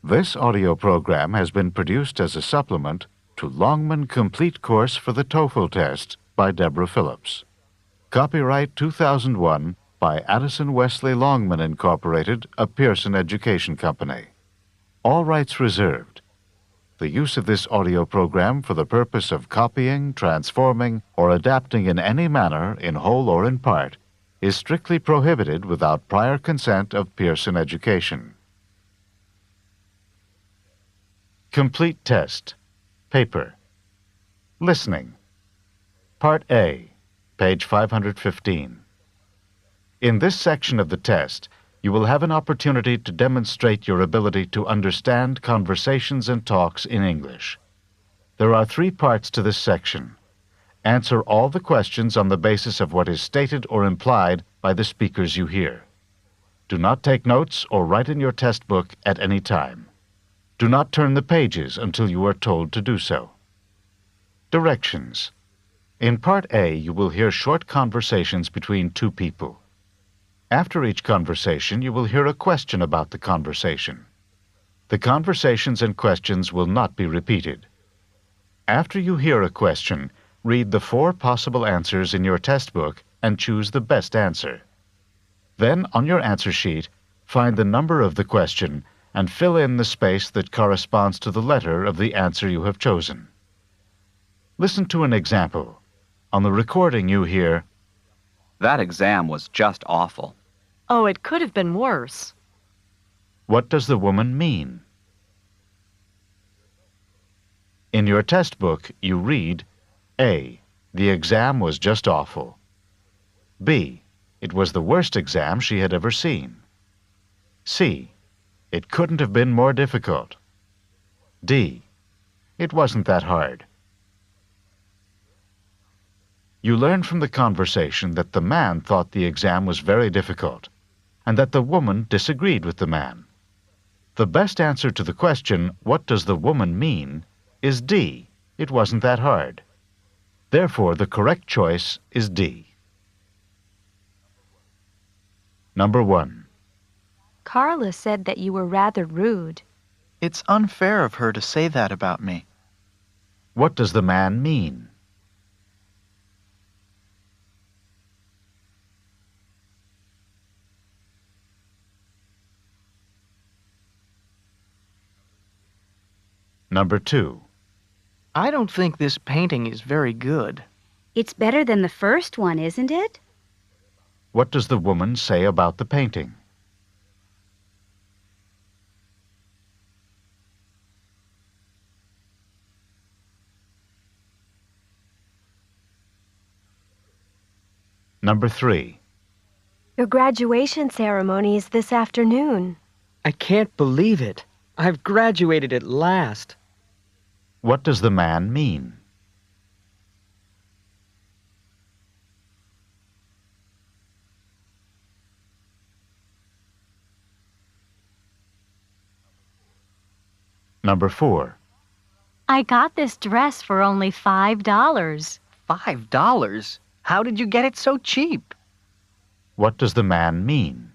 This audio program has been produced as a supplement to Longman Complete Course for the TOEFL Test by Deborah Phillips. Copyright 2001 by Addison Wesley Longman Incorporated, a Pearson Education Company. All rights reserved. The use of this audio program for the purpose of copying, transforming, or adapting in any manner, in whole or in part, is strictly prohibited without prior consent of Pearson Education. Complete Test. Paper. Listening. Part A, page 515. In this section of the test, you will have an opportunity to demonstrate your ability to understand conversations and talks in English. There are 3 parts to this section. Answer all the questions on the basis of what is stated or implied by the speakers you hear. Do not take notes or write in your test book at any time. Do not turn the pages until you are told to do so. Directions. In Part A, you will hear short conversations between 2 people. After each conversation, you will hear a question about the conversation. The conversations and questions will not be repeated. After you hear a question, read the 4 possible answers in your test book and choose the best answer. Then, on your answer sheet, find the number of the question and fill in the space that corresponds to the letter of the answer you have chosen. Listen to an example. On the recording you hear, "That exam was just awful." Oh, it could have been worse. "What does the woman mean?" In your test book, you read, A. The exam was just awful. B. It was the worst exam she had ever seen. C. It couldn't have been more difficult. D. It wasn't that hard. You learn from the conversation that the man thought the exam was very difficult, and that the woman disagreed with the man. The best answer to the question, "What does the woman mean?" is D. It wasn't that hard. Therefore, the correct choice is D. Number 1. Carla said that you were rather rude. It's unfair of her to say that about me. What does the man mean? Number 2. I don't think this painting is very good. It's better than the first one, isn't it? What does the woman say about the painting? Number 3. Your graduation ceremony is this afternoon. I can't believe it. I've graduated at last. What does the man mean? Number 4. I got this dress for only $5. $5? How did you get it so cheap? What does the man mean?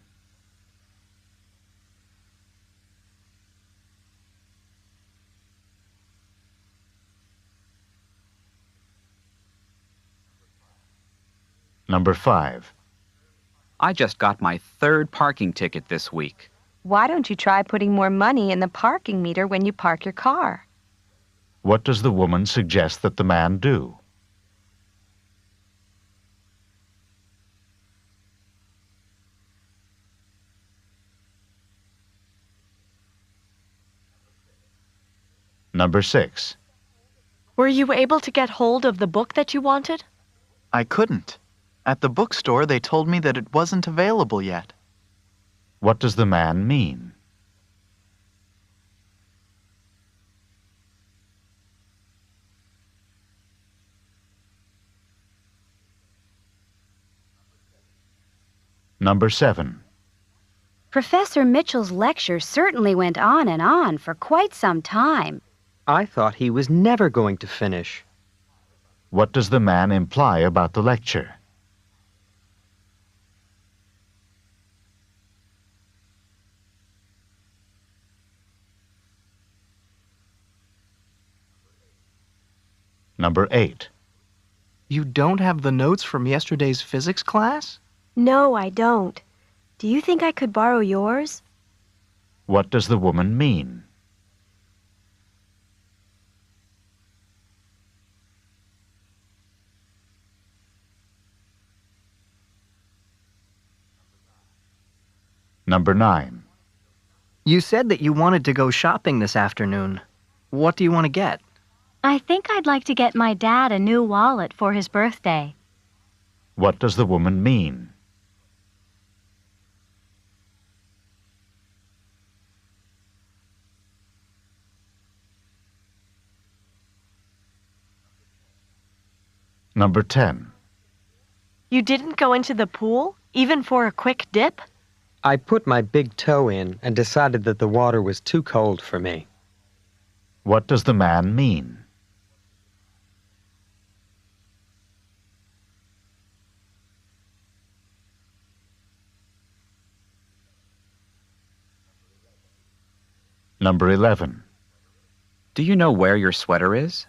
Number 5. I just got my 3rd parking ticket this week. Why don't you try putting more money in the parking meter when you park your car? What does the woman suggest that the man do? Number 6. Were you able to get hold of the book that you wanted? I couldn't. At the bookstore, they told me that it wasn't available yet. What does the man mean? Number 7. Professor Mitchell's lecture certainly went on for quite some time. I thought he was never going to finish. What does the man imply about the lecture? Number 8. You don't have the notes from yesterday's physics class? No, I don't. Do you think I could borrow yours? What does the woman mean? Number 9. You said that you wanted to go shopping this afternoon. What do you want to get? I think I'd like to get my dad a new wallet for his birthday. What does the woman mean? Number 10. You didn't go into the pool, even for a quick dip? I put my big toe in and decided that the water was too cold for me. What does the man mean? Number 11. Do you know where your sweater is?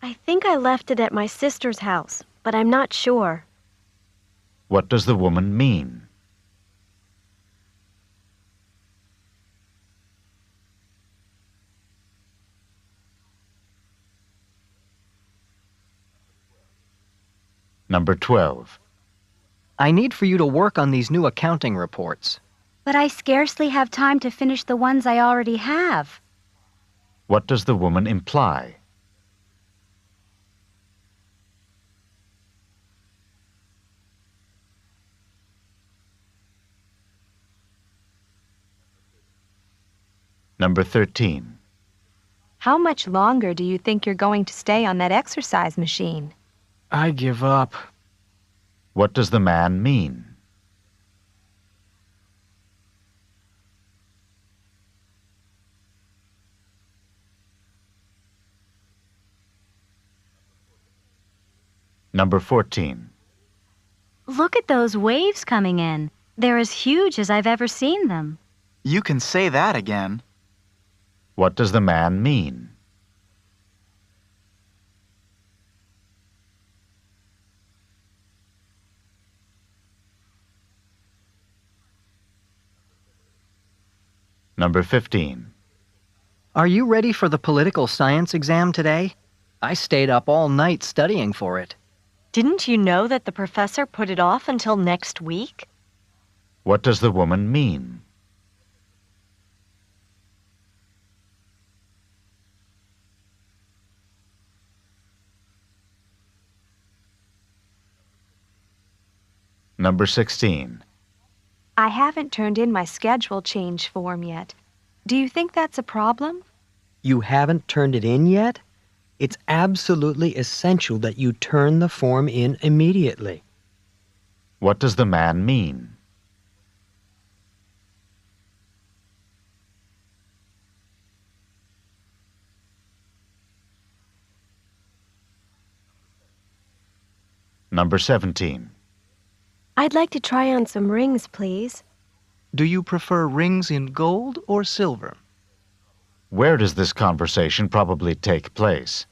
I think I left it at my sister's house, but I'm not sure. What does the woman mean? Number 12. I need for you to work on these new accounting reports. But I scarcely have time to finish the ones I already have. What does the woman imply? Number 13. How much longer do you think you're going to stay on that exercise machine? I give up. What does the man mean? Number 14. Look at those waves coming in. They're as huge as I've ever seen them. You can say that again. What does the man mean? Number 15. Are you ready for the political science exam today? I stayed up all night studying for it. Didn't you know that the professor put it off until next week? What does the woman mean? Number 16. I haven't turned in my schedule change form yet. Do you think that's a problem? You haven't turned it in yet? It's absolutely essential that you turn the form in immediately. What does the man mean? Number 17. I'd like to try on some rings, please. Do you prefer rings in gold or silver? Where does this conversation probably take place?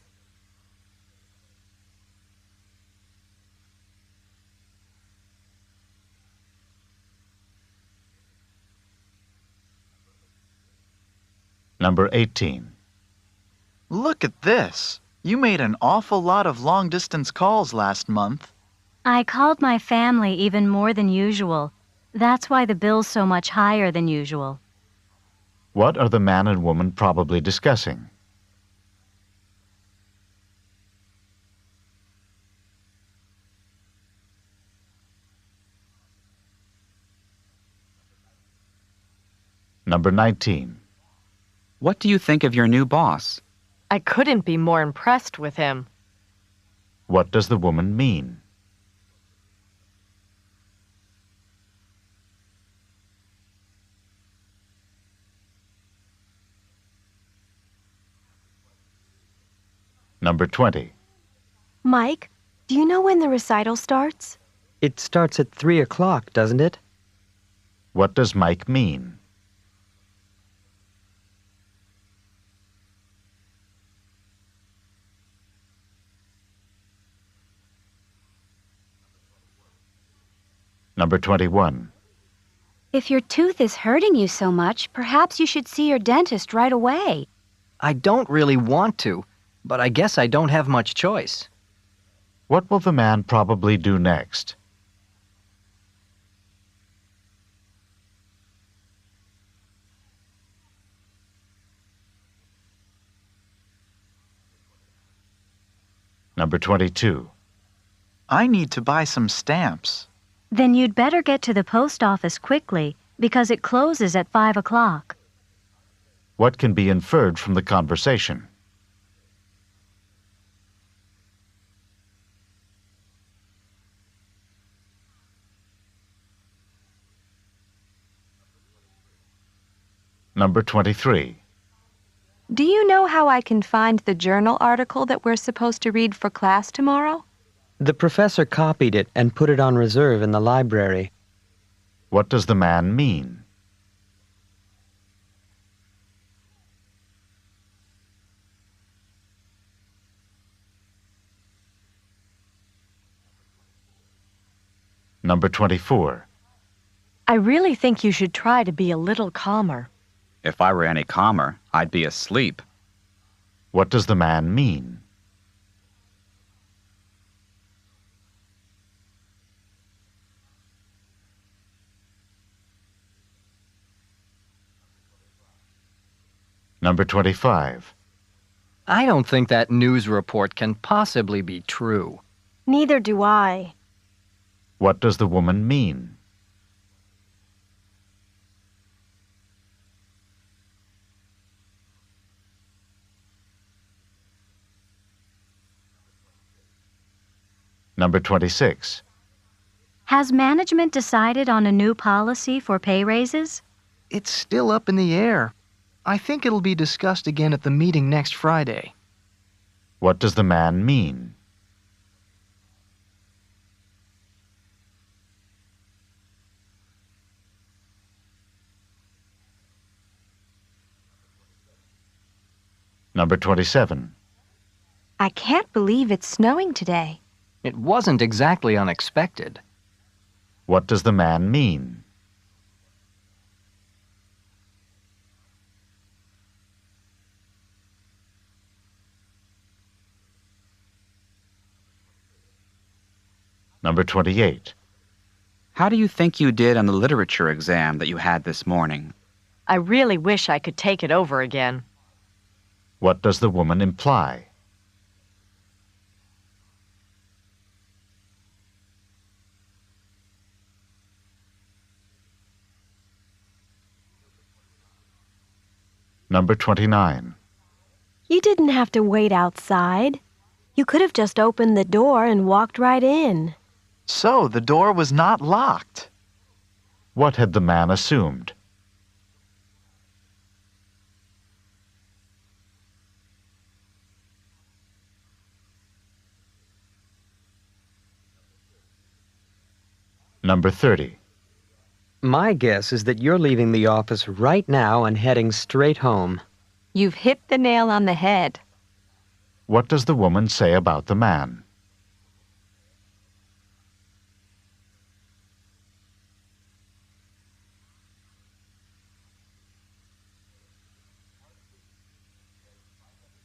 Number 18. Look at this. You made an awful lot of long-distance calls last month. I called my family even more than usual. That's why the bill's so much higher than usual. What are the man and woman probably discussing? Number 19. What do you think of your new boss? I couldn't be more impressed with him. What does the woman mean? Number 20. Mike, do you know when the recital starts? It starts at 3 o'clock, doesn't it? What does Mike mean? Number 21. If your tooth is hurting you so much, perhaps you should see your dentist right away. I don't really want to, but I guess I don't have much choice. What will the man probably do next? Number 22. I need to buy some stamps. Then you'd better get to the post office quickly, because it closes at 5 o'clock. What can be inferred from the conversation? Number 23. Do you know how I can find the journal article that we're supposed to read for class tomorrow? The professor copied it and put it on reserve in the library. What does the man mean? Number 24. I really think you should try to be a little calmer. If I were any calmer, I'd be asleep. What does the man mean? Number 25. I don't think that news report can possibly be true. Neither do I. What does the woman mean? Number 26. Has management decided on a new policy for pay raises? It's still up in the air. I think it'll be discussed again at the meeting next Friday. What does the man mean? Number 27. I can't believe it's snowing today. It wasn't exactly unexpected. What does the man mean? Number 28. How do you think you did on the literature exam that you had this morning? I really wish I could take it over again. What does the woman imply? Number 29. You didn't have to wait outside. You could have just opened the door and walked right in. So the door was not locked. What had the man assumed? Number 30. My guess is that you're leaving the office right now and heading straight home. You've hit the nail on the head. What does the woman say about the man?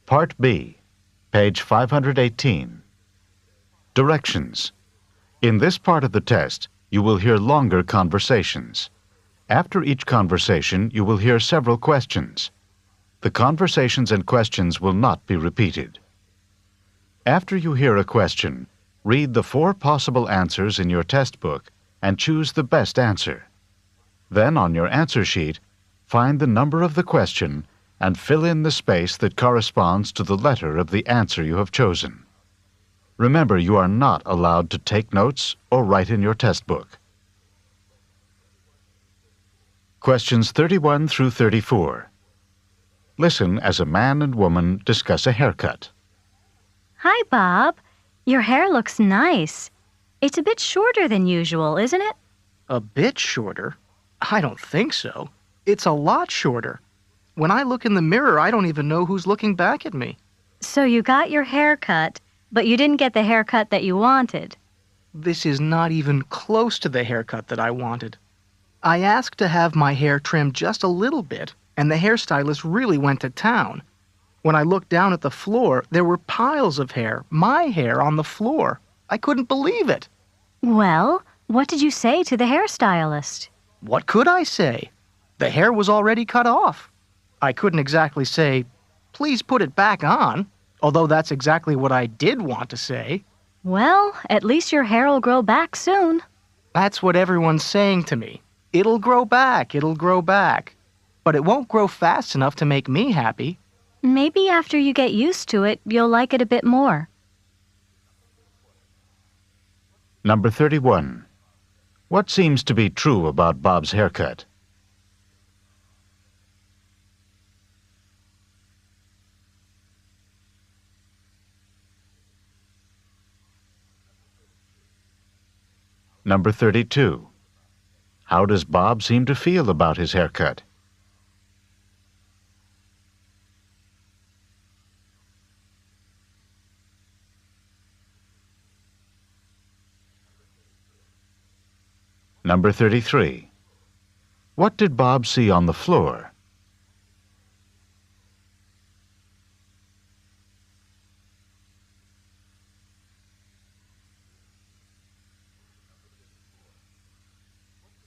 Part B, page 518. Directions. In this part of the test, you will hear longer conversations. After each conversation, you will hear several questions. The conversations and questions will not be repeated. After you hear a question, read the 4 possible answers in your test book and choose the best answer. Then, on your answer sheet, find the number of the question and fill in the space that corresponds to the letter of the answer you have chosen. Remember, you are not allowed to take notes or write in your test book. Questions 31 through 34. Listen as a man and woman discuss a haircut. Hi, Bob. Your hair looks nice. It's a bit shorter than usual, isn't it? A bit shorter? I don't think so. It's a lot shorter. When I look in the mirror, I don't even know who's looking back at me. So you got your hair cut, but you didn't get the haircut that you wanted. This is not even close to the haircut that I wanted. I asked to have my hair trimmed just a little bit, and the hairstylist really went to town. When I looked down at the floor, there were piles of hair, my hair, on the floor. I couldn't believe it. Well, what did you say to the hairstylist? What could I say? The hair was already cut off. I couldn't exactly say, "Please put it back on," although that's exactly what I did want to say. Well, at least your hair will grow back soon. That's what everyone's saying to me. It'll grow back, it'll grow back. But it won't grow fast enough to make me happy. Maybe after you get used to it, you'll like it a bit more. Number 31. What seems to be true about Bob's haircut? Number 32. How does Bob seem to feel about his haircut? Number 33. What did Bob see on the floor?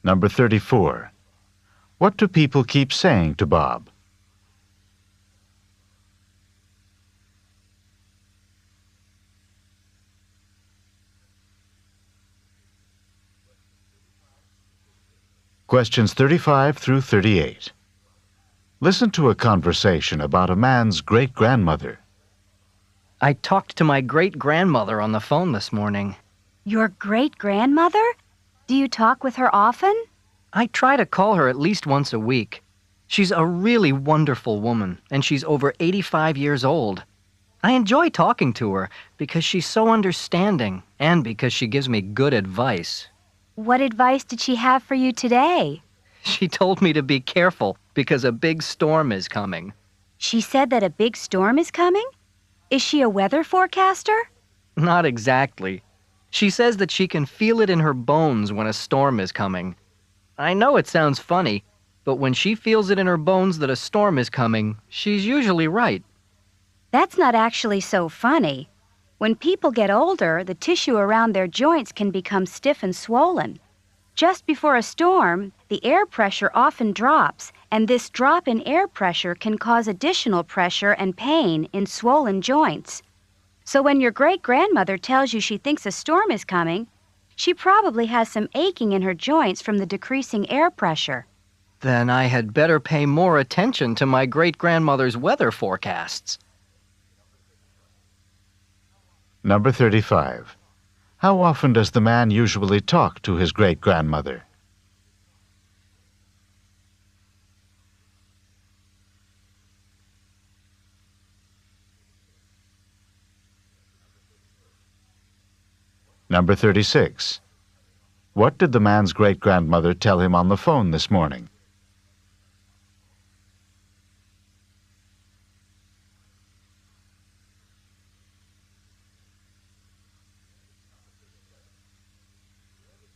Number 34. What do people keep saying to Bob? Questions 35 through 38. Listen to a conversation about a man's great-grandmother. I talked to my great-grandmother on the phone this morning. Your great-grandmother? Do you talk with her often? I try to call her at least once a week. She's a really wonderful woman, and she's over 85 years old. I enjoy talking to her because she's so understanding and because she gives me good advice. What advice did she have for you today? She told me to be careful because a big storm is coming. She said that a big storm is coming? Is she a weather forecaster? Not exactly. She says that she can feel it in her bones when a storm is coming. I know it sounds funny, but when she feels it in her bones that a storm is coming, she's usually right. That's not actually so funny. When people get older, the tissue around their joints can become stiff and swollen. Just before a storm, the air pressure often drops, and this drop in air pressure can cause additional pressure and pain in swollen joints. So when your great-grandmother tells you she thinks a storm is coming, she probably has some aching in her joints from the decreasing air pressure. Then I had better pay more attention to my great-grandmother's weather forecasts. Number 35. How often does the man usually talk to his great-grandmother? Number 36. What did the man's great-grandmother tell him on the phone this morning?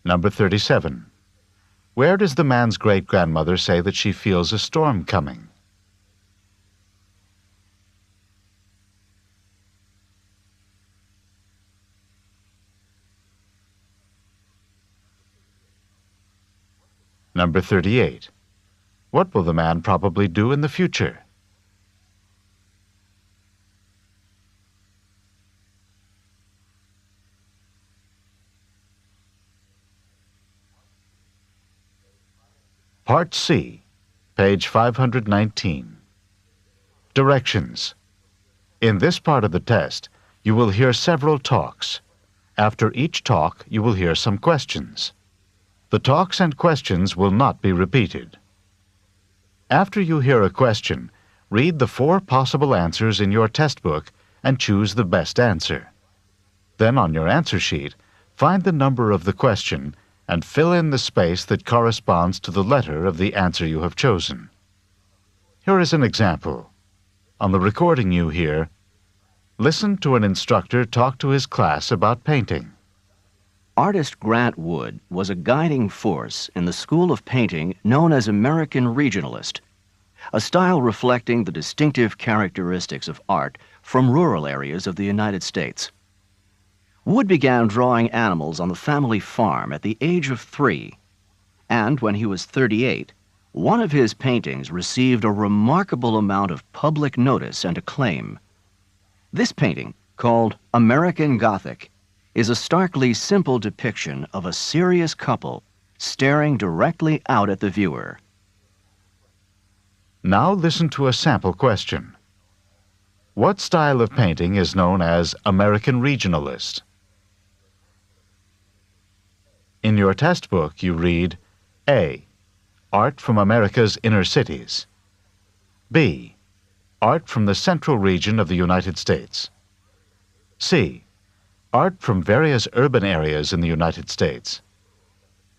Number 37. Where does the man's great-grandmother say that she feels a storm coming? Number 38. What will the man probably do in the future? Part C, page 519. Directions. In this part of the test, you will hear several talks. After each talk, you will hear some questions. The talks and questions will not be repeated. After you hear a question, read the 4 possible answers in your test book and choose the best answer. Then on your answer sheet, find the number of the question and fill in the space that corresponds to the letter of the answer you have chosen. Here is an example. On the recording you hear, listen to an instructor talk to his class about painting. Artist Grant Wood was a guiding force in the school of painting known as American Regionalist, a style reflecting the distinctive characteristics of art from rural areas of the United States. Wood began drawing animals on the family farm at the age of 3, and when he was 38, one of his paintings received a remarkable amount of public notice and acclaim. This painting, called American Gothic, is a starkly simple depiction of a serious couple staring directly out at the viewer. Now listen to a sample question. What style of painting is known as American Regionalist? In your test book, you read A. Art from America's inner cities. B. Art from the central region of the United States. C. Art from various urban areas in the United States.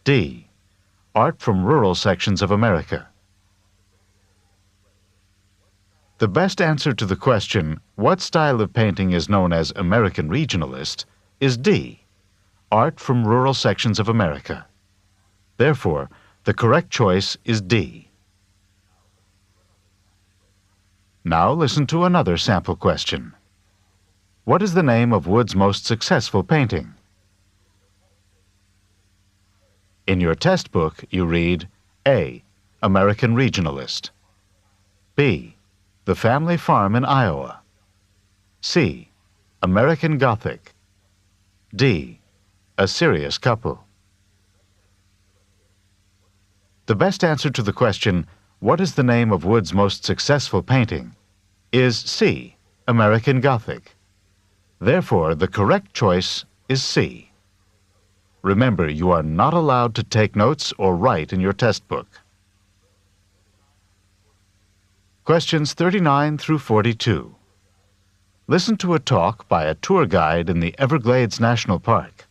D. Art from rural sections of America. The best answer to the question, what style of painting is known as American Regionalist, is D. Art from rural sections of America. Therefore, the correct choice is D. Now listen to another sample question. What is the name of Wood's most successful painting? In your test book, you read A. American Regionalist. B. The Family Farm in Iowa. C. American Gothic. D. A Serious Couple. The best answer to the question, what is the name of Wood's most successful painting, is C. American Gothic. Therefore, the correct choice is C. Remember, you are not allowed to take notes or write in your test book. Questions 39 through 42. Listen to a talk by a tour guide in the Everglades National Park.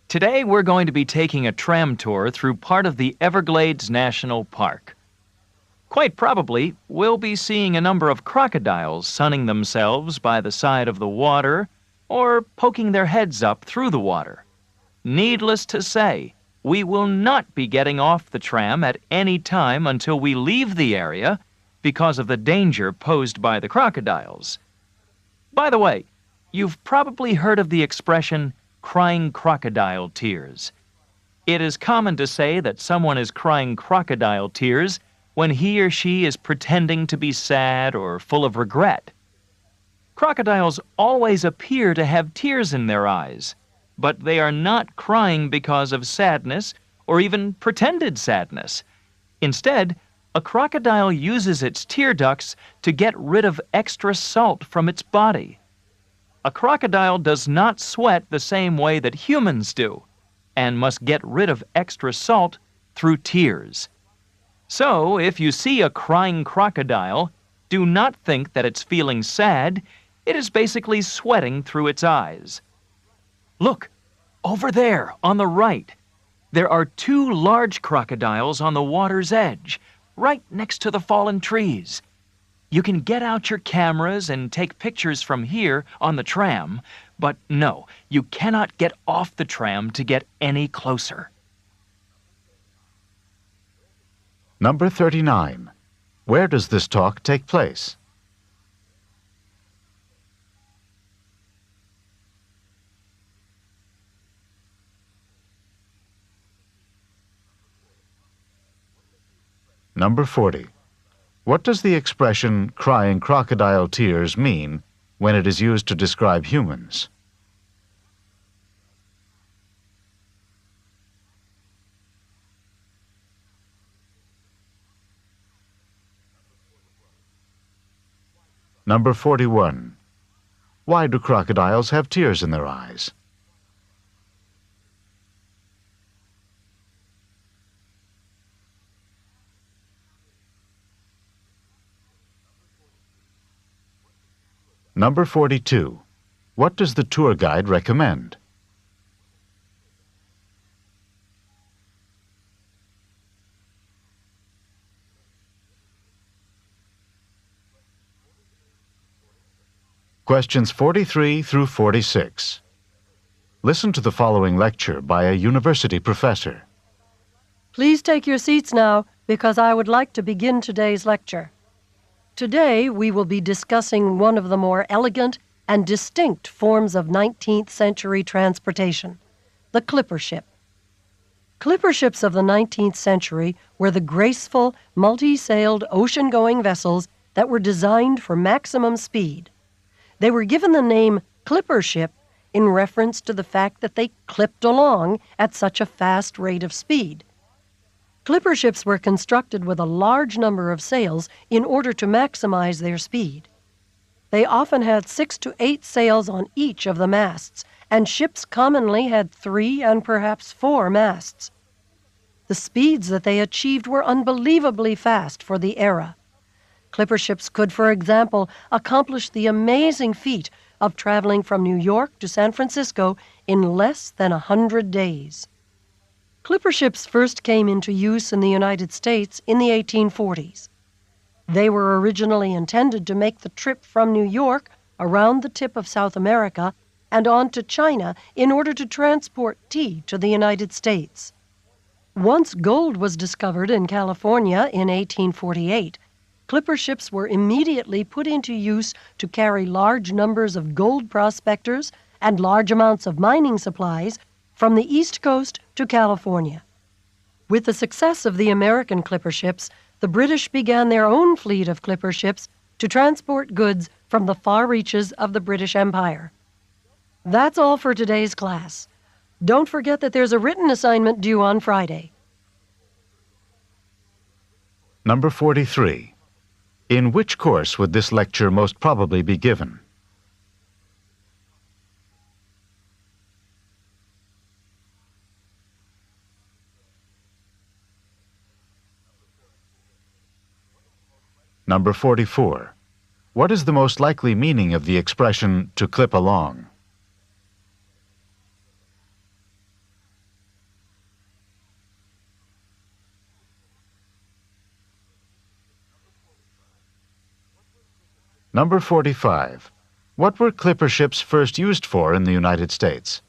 Today we're going to be taking a tram tour through part of the Everglades National Park. Quite probably, we'll be seeing a number of crocodiles sunning themselves by the side of the water or poking their heads up through the water. Needless to say, we will not be getting off the tram at any time until we leave the area because of the danger posed by the crocodiles. By the way, you've probably heard of the expression, crying crocodile tears. It is common to say that someone is crying crocodile tears when he or she is pretending to be sad or full of regret. Crocodiles always appear to have tears in their eyes, but they are not crying because of sadness or even pretended sadness. Instead, a crocodile uses its tear ducts to get rid of extra salt from its body. A crocodile does not sweat the same way that humans do, and must get rid of extra salt through tears. So, if you see a crying crocodile, do not think that it's feeling sad. It is basically sweating through its eyes. Look, over there, on the right. There are 2 large crocodiles on the water's edge, right next to the fallen trees. You can get out your cameras and take pictures from here on the tram, but no, you cannot get off the tram to get any closer. Number 39. Where does this talk take place? Number 40. What does the expression crying crocodile tears mean when it is used to describe humans? Number 41. Why do crocodiles have tears in their eyes? Number 42. What does the tour guide recommend? Questions 43 through 46. Listen to the following lecture by a university professor. Please take your seats now, because I would like to begin today's lecture. Today, we will be discussing one of the more elegant and distinct forms of 19th century transportation, the clipper ship. Clipper ships of the 19th century were the graceful, multi-sailed, ocean-going vessels that were designed for maximum speed. They were given the name clipper ship in reference to the fact that they clipped along at such a fast rate of speed. Clipper ships were constructed with a large number of sails in order to maximize their speed. They often had 6 to 8 sails on each of the masts, and ships commonly had 3 and perhaps 4 masts. The speeds that they achieved were unbelievably fast for the era. Clipper ships could, for example, accomplish the amazing feat of traveling from New York to San Francisco in less than 100 days. Clipper ships first came into use in the United States in the 1840s. They were originally intended to make the trip from New York around the tip of South America and on to China in order to transport tea to the United States. Once gold was discovered in California in 1848, clipper ships were immediately put into use to carry large numbers of gold prospectors and large amounts of mining supplies from the East Coast to California. With the success of the American clipper ships, the British began their own fleet of clipper ships to transport goods from the far reaches of the British Empire. That's all for today's class. Don't forget that there's a written assignment due on Friday. Number 43. In which course would this lecture most probably be given? Number 44. What is the most likely meaning of the expression to clip along? Number 45. What were clipper ships first used for in the United States?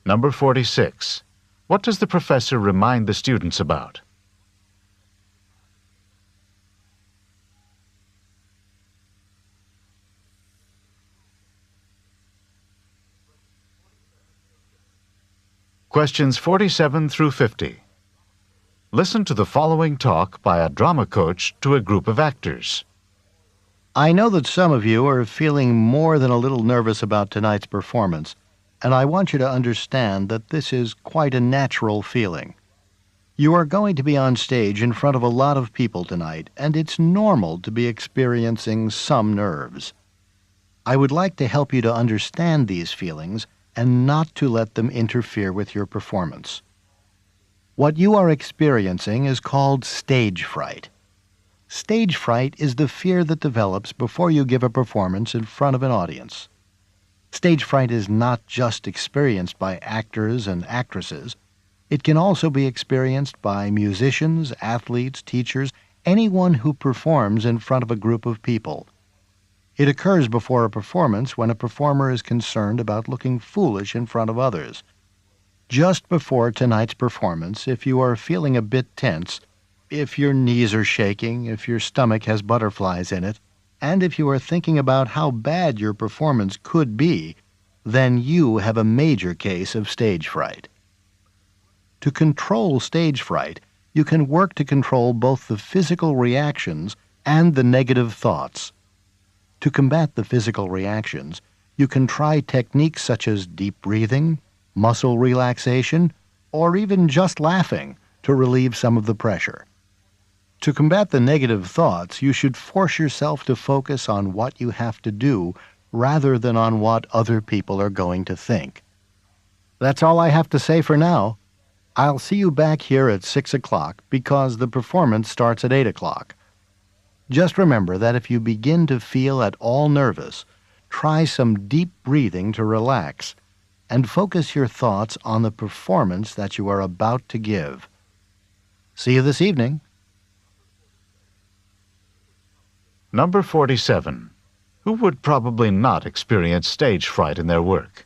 Number 46. What does the professor remind the students about? Questions 47 through 50. Listen to the following talk by a drama coach to a group of actors. I know that some of you are feeling more than a little nervous about tonight's performance, and I want you to understand that this is quite a natural feeling. You are going to be on stage in front of a lot of people tonight, and it's normal to be experiencing some nerves. I would like to help you to understand these feelings and not to let them interfere with your performance. What you are experiencing is called stage fright. Stage fright is the fear that develops before you give a performance in front of an audience. Stage fright is not just experienced by actors and actresses. It can also be experienced by musicians, athletes, teachers, anyone who performs in front of a group of people. It occurs before a performance when a performer is concerned about looking foolish in front of others. Just before tonight's performance, if you are feeling a bit tense, if your knees are shaking, if your stomach has butterflies in it, and if you are thinking about how bad your performance could be, then you have a major case of stage fright. To control stage fright, you can work to control both the physical reactions and the negative thoughts. To combat the physical reactions, you can try techniques such as deep breathing, muscle relaxation, or even just laughing to relieve some of the pressure. To combat the negative thoughts, you should force yourself to focus on what you have to do rather than on what other people are going to think. That's all I have to say for now. I'll see you back here at 6 o'clock because the performance starts at 8 o'clock. Just remember that if you begin to feel at all nervous, try some deep breathing to relax and focus your thoughts on the performance that you are about to give. See you this evening. Number 47. Who would probably not experience stage fright in their work?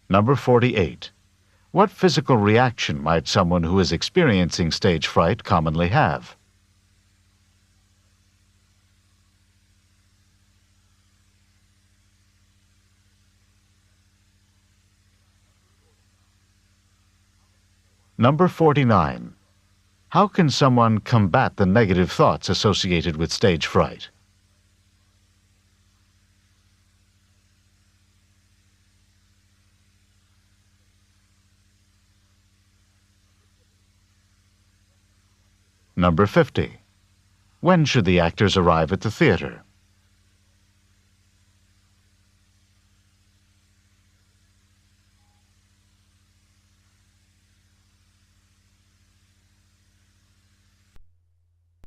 Number 48. What physical reaction might someone who is experiencing stage fright commonly have? Number 49. How can someone combat the negative thoughts associated with stage fright? Number 50. When should the actors arrive at the theater?